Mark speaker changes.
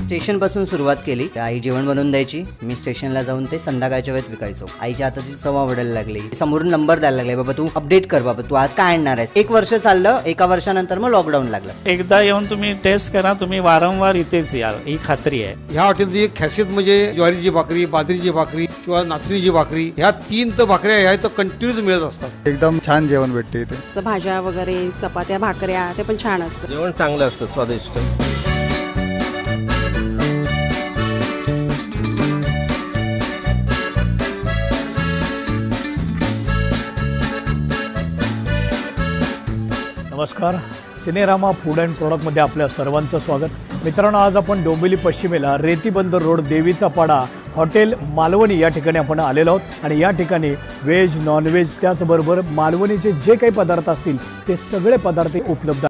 Speaker 1: Station पासून सुरुवात केली। आई जेवण बनवून द्यायची, मी स्टेशनला जाऊन ते संध्याकाळच्या वेळेत विकायचो। आईच्या हाताची चव आवडायला लागली, समोरून नंबर द्यायला लागले, बाबा तू अपडेट कर, बाबा तू आज काय आणणार आहेस। 1 वर्ष चाललं, 1 वर्षानंतर मग लॉकडाऊन लागलं।
Speaker 2: एकदा येऊन तुम्ही टेस्ट करा, तुम्ही वारंवार इथेच याल, ही खात्री आहे।
Speaker 3: ह्या हॉटेलची एक खासियत म्हणजे ज्वारीची भाकरी, बाजरीची भाकरी किंवा नाचणीची भाकरी, ह्या 3 तर भाकऱ्या ह्या तर कंटिन्यूच मिळत असतात।
Speaker 4: एकदम छान जेवण भेटते इथे।
Speaker 5: भाज्या वगैरे, चपात्या, भाकऱ्या ते पण छान असतं।
Speaker 6: जेवण चांगलं असतं, स्वादिष्ट।
Speaker 7: नमस्कार, सिनेरामा फूड अँड प्रोडक्टमध्ये आपल्या सर्वांचं स्वागत। मित्रांनो, आज आपण डोंबिवली पश्चिमेला रेतीबंदर रोड देवीचा पाडा हॉटेल मालवणी या ठिकाणी आपण आलेलो आहोत आणि या ठिकाणी व्हेज, नॉनव्हेज त्याचबरोबर मालवणीचे जे काही पदार्थ असतील ते सगळे पदार्थ उपलब्ध